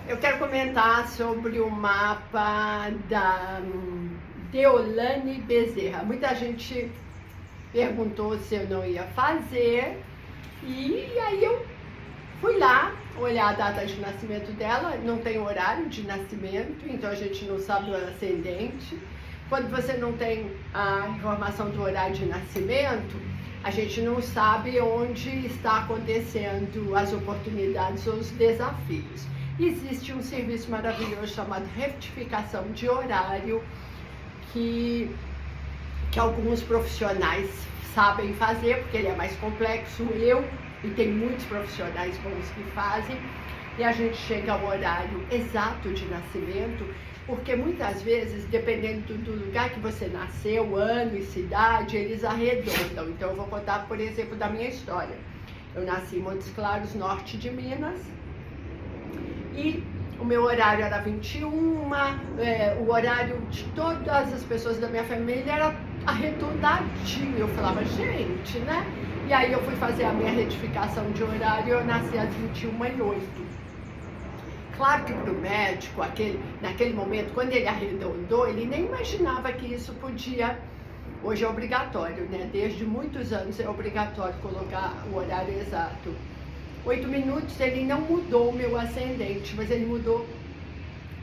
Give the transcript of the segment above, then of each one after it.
Eu quero comentar sobre o mapa da Deolane Bezerra. Muita gente perguntou se eu não ia fazer, e aí eu fui lá olhar a data de nascimento dela. Não tem horário de nascimento, então a gente não sabe o ascendente. Quando você não tem a informação do horário de nascimento, a gente não sabe onde está acontecendo as oportunidades ou os desafios. Existe um serviço maravilhoso chamado retificação de horário, que alguns profissionais sabem fazer, porque ele é mais complexo, e tem muitos profissionais bons que fazem, e a gente chega ao horário exato de nascimento, porque muitas vezes, dependendo do lugar que você nasceu, ano e cidade, eles arredondam. Então eu vou contar, por exemplo, da minha história. Eu nasci em Montes Claros, norte de Minas, e o meu horário era 21, o horário de todas as pessoas da minha família era arredondadinho. Eu falava, gente, né? E aí eu fui fazer a minha retificação de horário e eu nasci às 21h08. Claro que para o médico, naquele momento, quando ele arredondou, ele nem imaginava que isso podia. Hoje é obrigatório, né? Desde muitos anos é obrigatório colocar o horário exato. 8 minutos, ele não mudou o meu ascendente, mas ele mudou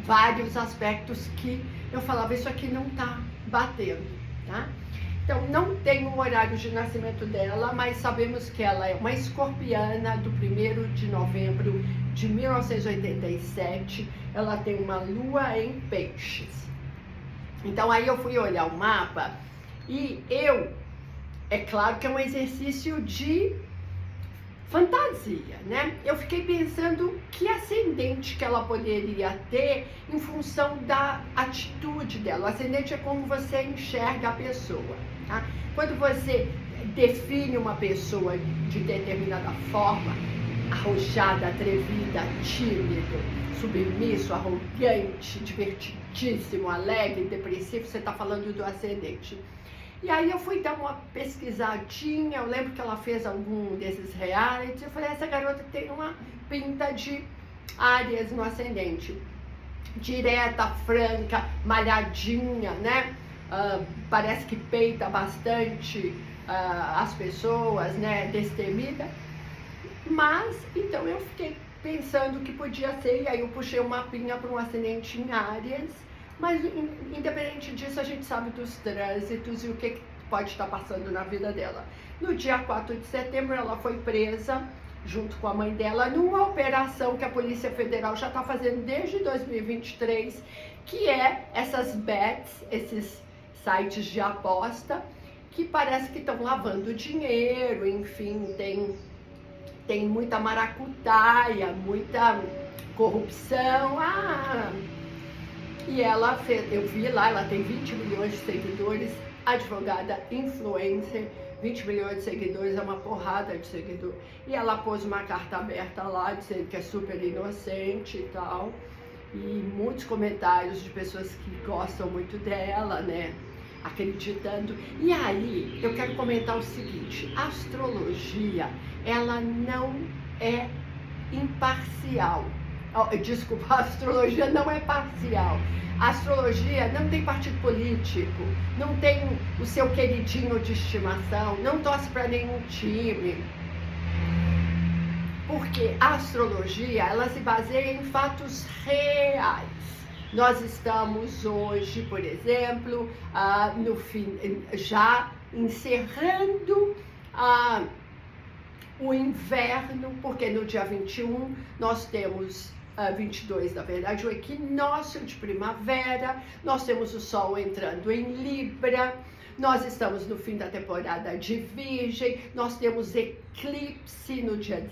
vários aspectos que eu falava, isso aqui não tá batendo, tá? Então, não tem o horário de nascimento dela, mas sabemos que ela é uma escorpiana do 1º de novembro de 1987. Ela tem uma lua em peixes. Então, aí eu fui olhar o mapa e é claro que é um exercício de fantasia, né? Eu fiquei pensando que ascendente que ela poderia ter em função da atitude dela. O ascendente é como você enxerga a pessoa, tá? Quando você define uma pessoa de determinada forma, arrojada, atrevida, tímido, submisso, arrogante, divertidíssimo, alegre, depressivo, você está falando do ascendente. E aí eu fui dar uma pesquisadinha, eu lembro que ela fez algum desses realities, eu falei, essa garota tem uma pinta de Áries no ascendente. Direta, franca, malhadinha, né? Parece que peita bastante as pessoas, né? Destemida. Mas, então eu fiquei pensando que podia ser, e aí eu puxei um mapinha para um ascendente em Áries. Mas, independente disso, a gente sabe dos trânsitos e o que pode estar passando na vida dela. No dia 4 de setembro, ela foi presa, junto com a mãe dela, numa operação que a Polícia Federal já está fazendo desde 2023, que é essas bets, esses sites de aposta, que parece que estão lavando dinheiro, enfim, tem muita maracutaia, muita corrupção. E ela fez, eu vi lá, ela tem 20 milhões de seguidores, advogada influencer, 20 milhões de seguidores, é uma porrada de seguidor. E ela pôs uma carta aberta lá, dizendo que é super inocente e tal. E muitos comentários de pessoas que gostam muito dela, né? Acreditando. E aí, eu quero comentar o seguinte, a astrologia, ela não é imparcial. Desculpa, a astrologia não é parcial. A astrologia não tem partido político, não tem o seu queridinho de estimação, não torce para nenhum time. Porque a astrologia, ela se baseia em fatos reais. Nós estamos hoje, por exemplo, já encerrando o inverno, porque no dia 21 nós temos 22, na verdade, o equinócio de primavera, nós temos o Sol entrando em Libra, nós estamos no fim da temporada de Virgem, nós temos eclipse no dia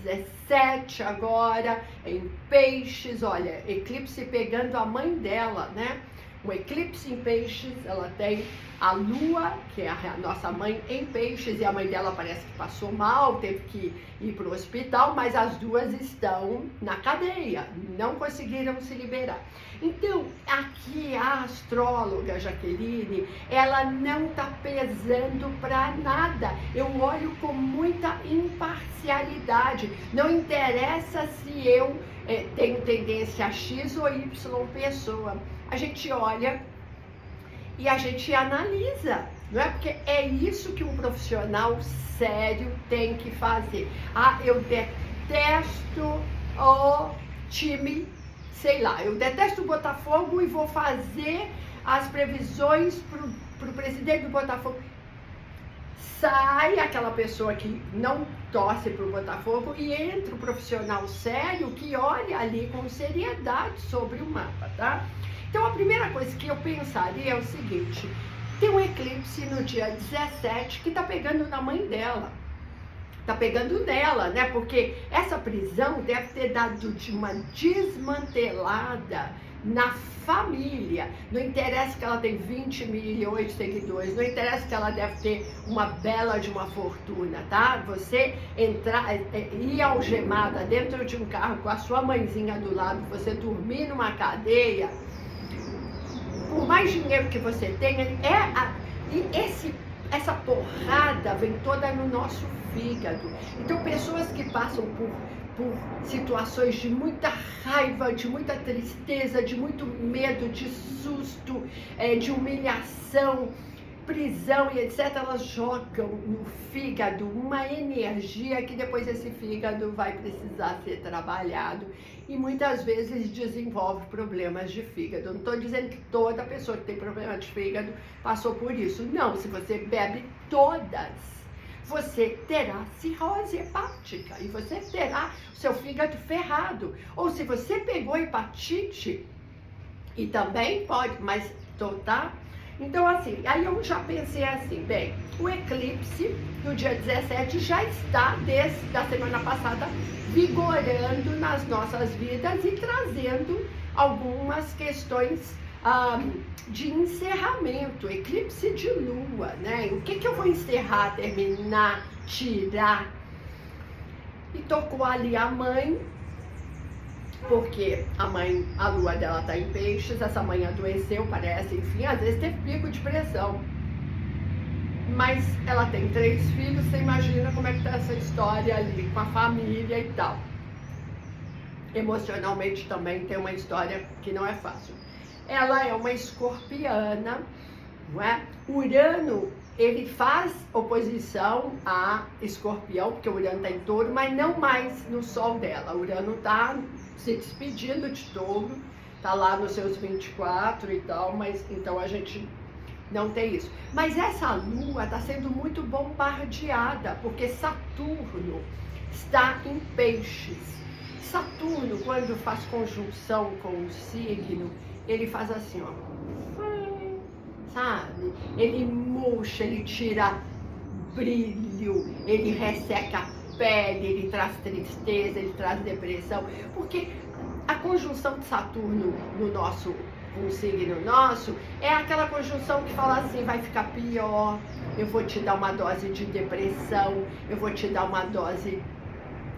17 agora, em Peixes, olha, eclipse pegando a mãe dela, né? um eclipse em peixes, ela tem a lua, que é a nossa mãe, em peixes, e a mãe dela parece que passou mal, teve que ir para o hospital, mas as duas estão na cadeia, não conseguiram se liberar. Então, aqui a astróloga Jaqueline, ela não está pesando para nada. Eu olho com muita imparcialidade. Não interessa se eu tenho tendência X ou Y pessoa. A gente olha e a gente analisa, não é? Porque é isso que um profissional sério tem que fazer. Ah, eu detesto o time, sei lá, eu detesto o Botafogo e vou fazer as previsões pro presidente do Botafogo. Sai aquela pessoa que não torce pro Botafogo e entra o profissional sério que olha ali com seriedade sobre o mapa, tá? Então, a primeira coisa que eu pensaria é o seguinte: tem um eclipse no dia 17 que tá pegando na mãe dela. Tá pegando nela, né? Porque essa prisão deve ter dado de uma desmantelada na família. Não interessa que ela tem 20 milhões de seguidores, não interessa que ela deve ter uma bela de uma fortuna, tá? Você entrar, ir algemada dentro de um carro com a sua mãezinha do lado, você dormir numa cadeia, por mais dinheiro que você tenha, essa porrada vem toda no nosso fígado. Então, pessoas que passam por situações de muita raiva, de muita tristeza, de muito medo, de susto, de humilhação, prisão e etc., elas jogam no fígado uma energia que depois esse fígado vai precisar ser trabalhado e muitas vezes desenvolve problemas de fígado. Não estou dizendo que toda pessoa que tem problema de fígado passou por isso. Não, se você bebe todas, você terá cirrose hepática e você terá o seu fígado ferrado. Ou se você pegou hepatite, e também pode, mas tá? Então, assim, aí eu já pensei assim, bem, o eclipse do dia 17 já está, desde a semana passada, vigorando nas nossas vidas e trazendo algumas questões de encerramento, eclipse de lua, né? O que eu vou encerrar, terminar, tirar? E tocou ali a mãe, porque a lua dela tá em peixes, essa mãe adoeceu, parece, enfim, às vezes teve pico de pressão. Mas ela tem 3 filhos, você imagina como é que tá essa história ali, com a família e tal. Emocionalmente também tem uma história que não é fácil. Ela é uma escorpiana, não é? Urano, ele faz oposição a Escorpião, porque o Urano tá em Touro, mas não mais no Sol dela. O Urano tá se despedindo de Touro, tá lá nos seus 24 e tal, mas então a gente não tem isso. Mas essa lua está sendo muito bombardeada, porque Saturno está em peixes. Saturno, quando faz conjunção com o signo, ele faz assim, ó, sabe? Ele murcha, ele tira brilho, ele resseca a pele, ele traz tristeza, ele traz depressão, porque a conjunção de Saturno no nosso, com o signo nosso, é aquela conjunção que fala assim, vai ficar pior, eu vou te dar uma dose de depressão, eu vou te dar uma dose,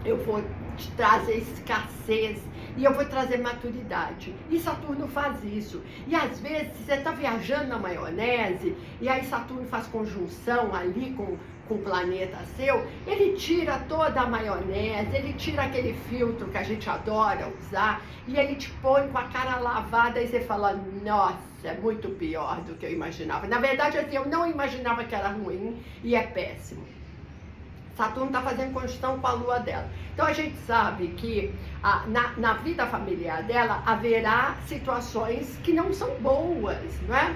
eu vou te trazer escassez e eu vou trazer maturidade. E Saturno faz isso. E às vezes você está viajando na maionese e aí Saturno faz conjunção ali com o planeta seu, ele tira toda a maionese, ele tira aquele filtro que a gente adora usar e ele te põe com a cara lavada e você fala, nossa, é muito pior do que eu imaginava. Na verdade, assim, eu não imaginava que era ruim e é péssimo. Saturno está fazendo conjunção com a lua dela. Então a gente sabe que na vida familiar dela haverá situações que não são boas, não é?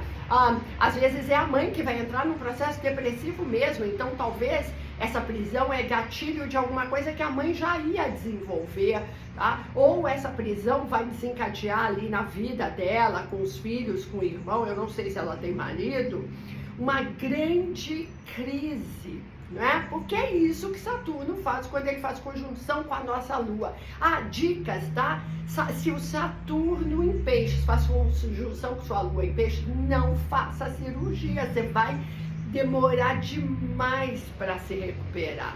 Às vezes é a mãe que vai entrar num processo depressivo mesmo, então talvez essa prisão é gatilho de alguma coisa que a mãe já ia desenvolver, tá? Ou essa prisão vai desencadear ali na vida dela, com os filhos, com o irmão, eu não sei se ela tem marido, uma grande crise não é? Porque é isso que Saturno faz quando ele faz conjunção com a nossa Lua. Ah, dicas, tá? Se o Saturno em peixes faz conjunção com sua Lua em peixes, não faça cirurgia, você vai demorar demais para se recuperar.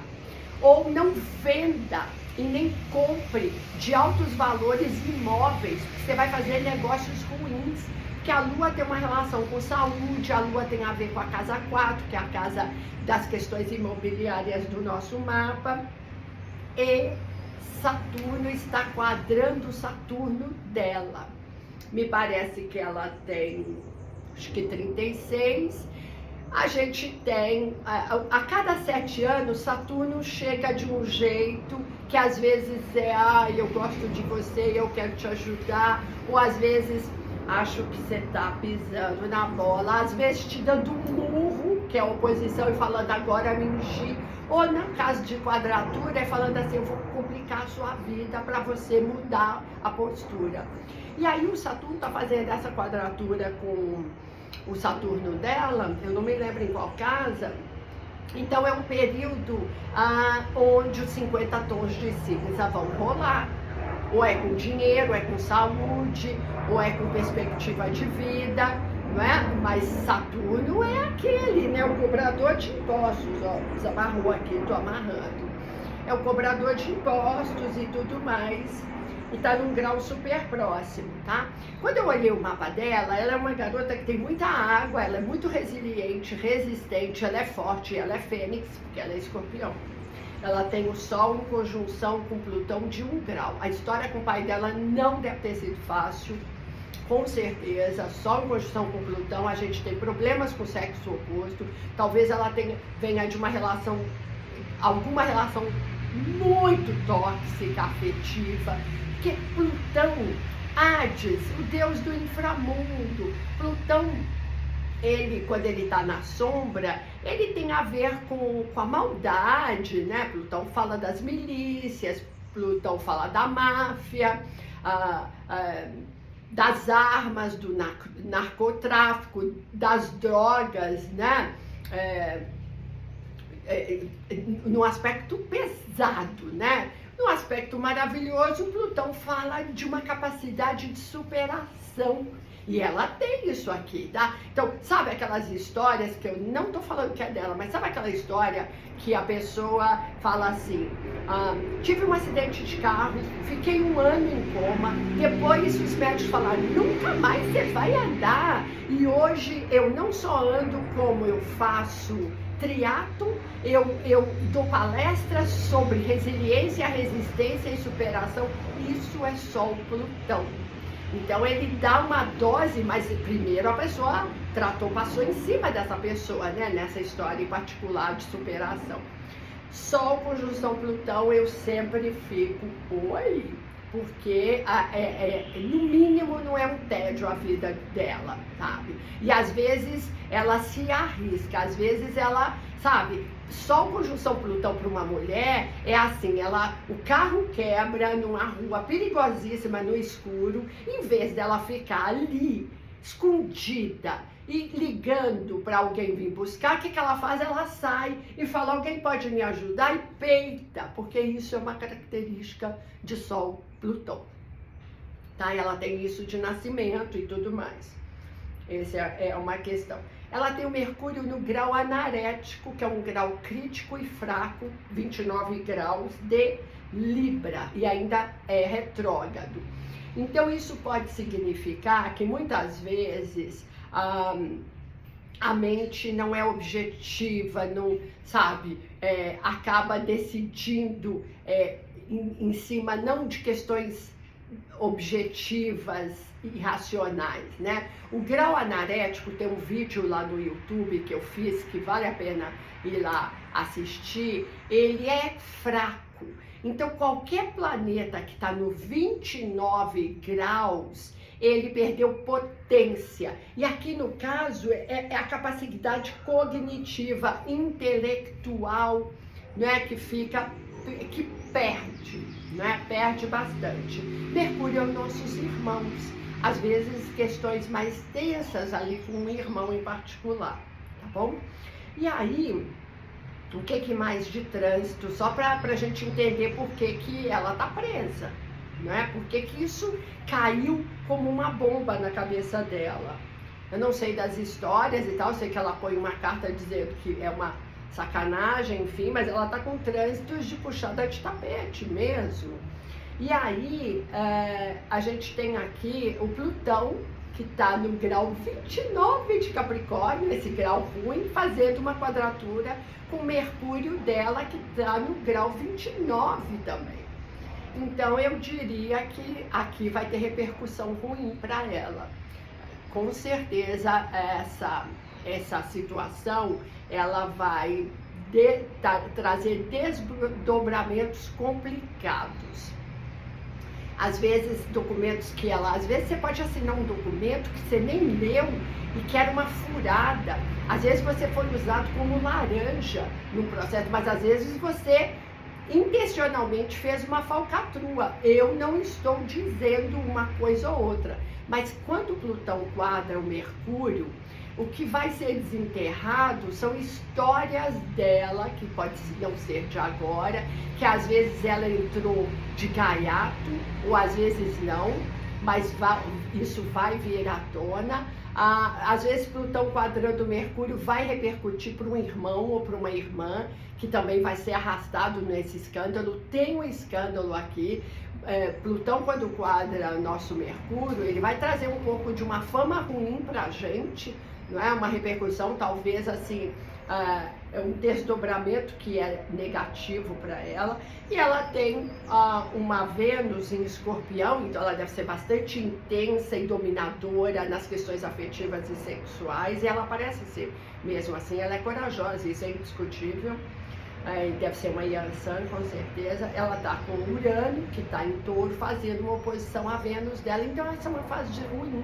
Ou não venda e nem compre de altos valores imóveis, porque você vai fazer negócios ruins. Porque a Lua tem uma relação com saúde, a Lua tem a ver com a casa 4, que é a casa das questões imobiliárias do nosso mapa. E Saturno está quadrando Saturno dela. Me parece que ela tem, acho que 36. A gente tem, a cada 7 anos, Saturno chega de um jeito que às vezes é, eu gosto de você, eu quero te ajudar, ou às vezes acho que você tá pisando na bola, às vezes te dando um murro, que é a oposição, e falando agora me enchi, ou no caso de quadratura, é falando assim, eu vou complicar a sua vida para você mudar a postura. E aí o Saturno tá fazendo essa quadratura com o Saturno dela, eu não me lembro em qual casa. Então é um período onde os 50 tons de cinza vão rolar. Ou é com dinheiro, ou é com saúde, ou é com perspectiva de vida, não é? Mas Saturno é aquele, né? O cobrador de impostos, ó, desamarrou aqui, tô amarrando. É o cobrador de impostos e tudo mais. E tá num grau super próximo, tá? Quando eu olhei o mapa dela, ela é uma garota que tem muita água, ela é muito resiliente, resistente, ela é forte, ela é fênix, porque ela é escorpião. Ela tem o Sol em conjunção com Plutão de 1 grau. A história com o pai dela não deve ter sido fácil, com certeza. Sol em conjunção com Plutão, a gente tem problemas com o sexo oposto. Talvez ela venha de uma relação, alguma relação muito tóxica, afetiva. Porque Plutão, Hades, o deus do inframundo, Plutão, ele, quando ele está na sombra, ele tem a ver com a maldade, né? Plutão fala das milícias, Plutão fala da máfia, das armas, do narcotráfico, das drogas, né? No aspecto pesado, né? No aspecto maravilhoso, Plutão fala de uma capacidade de superação. E ela tem isso aqui, tá? Então, sabe aquelas histórias que eu não tô falando que é dela, mas sabe aquela história que a pessoa fala assim, tive um acidente de carro, fiquei 1 ano em coma, depois os médicos falaram, nunca mais você vai andar. E hoje eu não só ando, como eu faço triatlo, eu dou palestras sobre resiliência, resistência e superação. Isso é Sol Plutão. Então ele dá uma dose, mas primeiro a pessoa passou em cima dessa pessoa, né? Nessa história em particular de superação. Sol conjunção Plutão, eu sempre fico, oi, porque no mínimo não é um tédio a vida dela, sabe? E às vezes ela se arrisca, às vezes ela, sabe? Sol conjunção Plutão para uma mulher é assim, o carro quebra numa rua perigosíssima no escuro, em vez dela ficar ali, escondida e ligando para alguém vir buscar, o que ela faz? Ela sai e fala, alguém pode me ajudar? E peita, porque isso é uma característica de Sol Plutão, tá? Ela tem isso de nascimento e tudo mais. Essa é uma questão. Ela tem o Mercúrio no grau anarético, que é um grau crítico e fraco, 29 graus de Libra, e ainda é retrógrado. Então isso pode significar que muitas vezes a mente não é objetiva, não, sabe, acaba decidindo em cima não de questões objetivas e racionais, né? O grau anarético, tem um vídeo lá no YouTube que eu fiz, que vale a pena ir lá assistir, ele é fraco. Então qualquer planeta que está no 29 graus, ele perdeu potência. E aqui no caso é a capacidade cognitiva, intelectual, né, que perde, né? Perde bastante. Mercúrio é os nossos irmãos. Às vezes questões mais tensas ali com um irmão em particular, tá bom? E aí, O que mais de trânsito, só para a gente entender por que ela tá presa, não é? Por que isso caiu como uma bomba na cabeça dela. Eu não sei das histórias e tal, sei que ela põe uma carta dizendo que é uma sacanagem, enfim, mas ela tá com trânsitos de puxada de tapete mesmo. E aí, a gente tem aqui o Plutão, que está no grau 29 de Capricórnio, esse grau ruim, fazendo uma quadratura com Mercúrio dela, que está no grau 29 também. Então, eu diria que aqui vai ter repercussão ruim para ela. Com certeza, essa situação, ela vai trazer desdobramentos complicados. Às vezes, documentos que às vezes você pode assinar um documento que você nem leu e que era uma furada. Às vezes você foi usado como laranja no processo, mas às vezes você intencionalmente fez uma falcatrua. Eu não estou dizendo uma coisa ou outra, mas quando Plutão quadra o Mercúrio, o que vai ser desenterrado são histórias dela, que pode não ser de agora, que às vezes ela entrou de gaiato, ou às vezes não, mas isso vai vir à tona. Às vezes Plutão quadrando Mercúrio vai repercutir para um irmão ou para uma irmã, que também vai ser arrastado nesse escândalo. Tem um escândalo aqui. Plutão, quando quadra nosso Mercúrio, ele vai trazer um pouco de uma fama ruim para a gente, não é? Uma repercussão, talvez assim, é um desdobramento que é negativo para ela. E ela tem uma Vênus em Escorpião, então ela deve ser bastante intensa e dominadora nas questões afetivas e sexuais, e ela parece ser, mesmo assim, ela é corajosa, isso é indiscutível. Deve ser uma Yansan, com certeza. Ela está com Urano, que está em Touro, fazendo uma oposição a Vênus dela. Então vai ser uma fase ruim.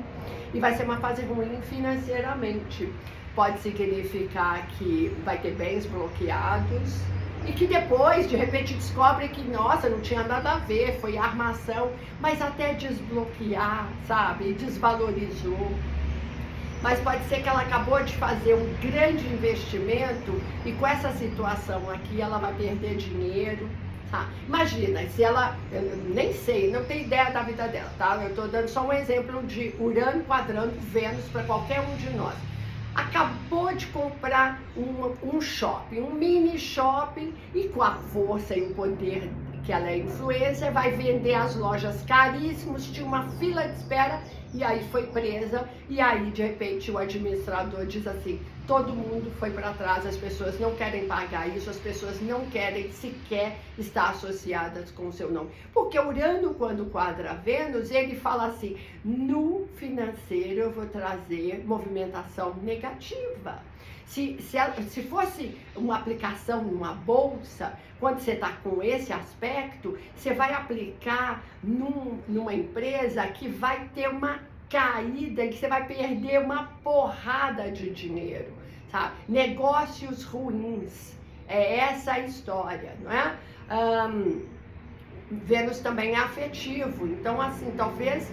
E vai ser uma fase ruim financeiramente. Pode significar que vai ter bens bloqueados e que depois, de repente, descobre que, nossa, não tinha nada a ver, foi armação, mas até desbloquear, sabe? Desvalorizou. Mas pode ser que ela acabou de fazer um grande investimento e com essa situação aqui ela vai perder dinheiro, tá? Imagina, se ela, eu nem sei, não tenho ideia da vida dela, tá? Eu tô dando só um exemplo de Urano quadrando Vênus para qualquer um de nós. Acabou de comprar um shopping, um mini shopping, e com a força e o poder que ela é influencer, vai vender as lojas caríssimos, tinha uma fila de espera, e aí foi presa, e aí de repente o administrador diz assim, todo mundo foi para trás, as pessoas não querem pagar isso, as pessoas não querem sequer estar associadas com o seu nome. Porque Urano, quando quadra Vênus, ele fala assim, no financeiro eu vou trazer movimentação negativa. Se fosse uma aplicação numa bolsa, quando você está com esse aspecto, você vai aplicar numa empresa que vai ter uma caída, que você vai perder uma porrada de dinheiro, sabe? Negócios ruins, é essa a história, não é? Vênus também é afetivo, então assim, talvez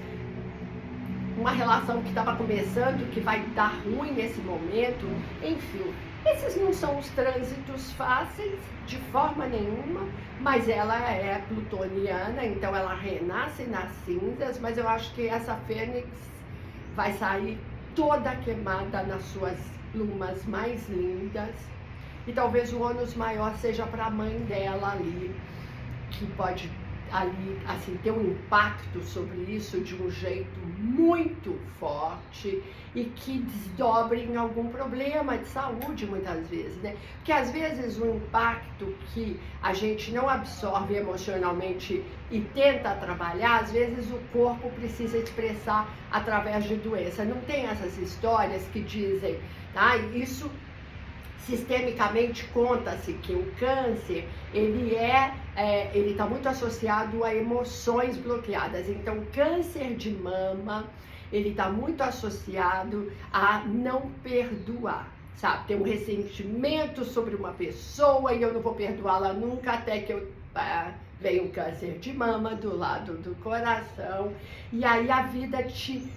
uma relação que estava começando, que vai dar ruim nesse momento, enfim. Esses não são os trânsitos fáceis, de forma nenhuma, mas ela é plutoniana, então ela renasce nas cinzas, mas eu acho que essa fênix vai sair toda queimada nas suas plumas mais lindas, e talvez o ônus maior seja para a mãe dela ali, que pode ali, assim, ter um impacto sobre isso de um jeito muito forte e que desdobre em algum problema de saúde muitas vezes, né? Porque às vezes o impacto que a gente não absorve emocionalmente e tenta trabalhar, às vezes o corpo precisa expressar através de doença. Não tem essas histórias que dizem, tá? Isso sistemicamente conta-se que o câncer, ele está muito associado a emoções bloqueadas. Então, câncer de mama, ele está muito associado a não perdoar, sabe? Tem um ressentimento sobre uma pessoa e eu não vou perdoá-la nunca até que venha um câncer de mama do lado do coração. E aí a vida te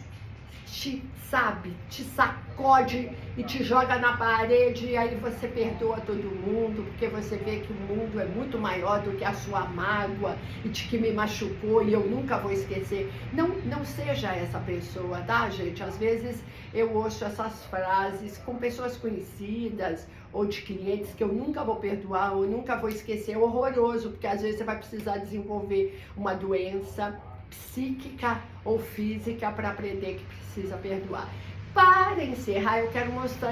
te sacode e te joga na parede, e aí você perdoa todo mundo, porque você vê que o mundo é muito maior do que a sua mágoa e de que me machucou e eu nunca vou esquecer. Não seja essa pessoa, tá, gente? Às vezes eu ouço essas frases com pessoas conhecidas ou de clientes que eu nunca vou perdoar ou nunca vou esquecer. É horroroso, porque às vezes você vai precisar desenvolver uma doença psíquica ou física para aprender que precisa perdoar. Para encerrar, eu quero mostrar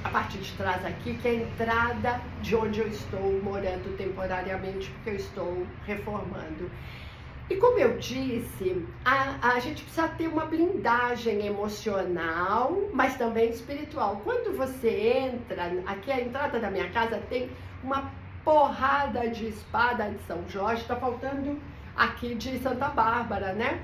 a parte de trás aqui, que é a entrada de onde eu estou morando temporariamente, porque eu estou reformando. E como eu disse, a gente precisa ter uma blindagem emocional, mas também espiritual. Quando você entra, aqui a entrada da minha casa tem uma porrada de espada de São Jorge, tá faltando aqui de Santa Bárbara, né?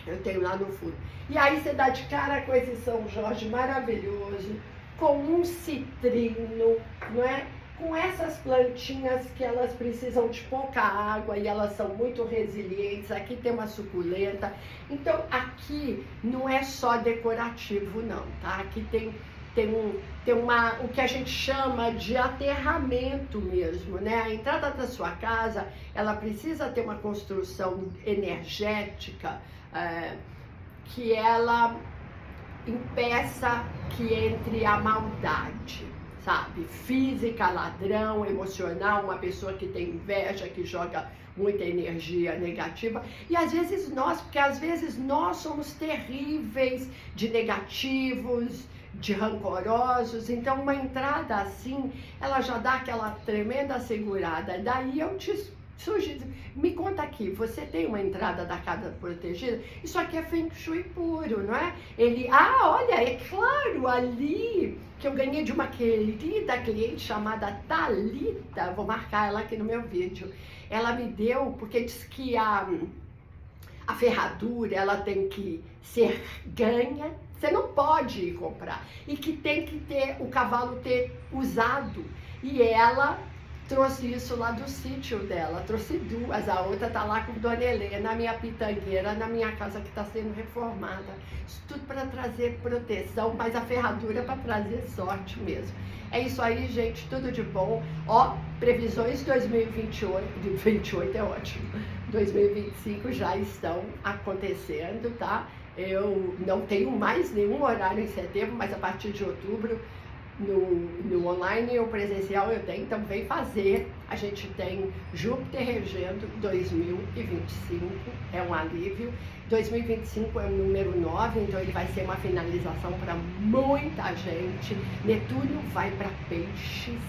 Eu tenho lá no fundo. E aí você dá de cara com esse São Jorge maravilhoso, com um citrino, não é? Com essas plantinhas que elas precisam de pouca água e elas são muito resilientes. Aqui tem uma suculenta. Então aqui não é só decorativo não, tá? Aqui tem o que a gente chama de aterramento mesmo, né? A entrada da sua casa, ela precisa ter uma construção energética que ela impeça que entre a maldade, sabe? Física, ladrão, emocional, uma pessoa que tem inveja, que joga muita energia negativa. E às vezes nós somos terríveis de negativos, de rancorosos. Então uma entrada assim, ela já dá aquela tremenda segurada. Daí eu te sugiro, me conta aqui, você tem uma entrada da casa protegida? Isso aqui é Feng Shui puro, não é? Olha, é claro, ali que eu ganhei de uma querida cliente chamada Thalita, vou marcar ela aqui no meu vídeo. Ela me deu, porque diz que a ferradura, ela tem que ser ganha, você não pode ir comprar, e que tem que ter o cavalo ter usado, e ela trouxe isso lá do sítio dela, trouxe duas, a outra tá lá com Dona Helena, a minha pitangueira, na minha casa que está sendo reformada. Isso tudo para trazer proteção, mas a ferradura para trazer sorte mesmo. É isso aí, gente, tudo de bom. Ó, previsões 2028, 28 é ótimo, 2025 já estão acontecendo, tá? Eu não tenho mais nenhum horário em setembro, mas a partir de outubro, no online ou presencial eu tenho, então vem fazer. A gente tem Júpiter regendo 2025, é um alívio. 2025 é o número 9, então ele vai ser uma finalização para muita gente. Netuno vai para Peixes,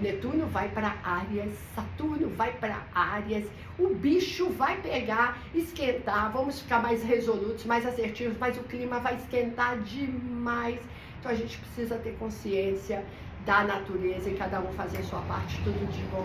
Netuno vai para Áries, Saturno vai para Áries, o bicho vai pegar, esquentar, vamos ficar mais resolutos, mais assertivos, mas o clima vai esquentar demais. Então a gente precisa ter consciência da natureza e cada um fazer a sua parte. Tudo de bom.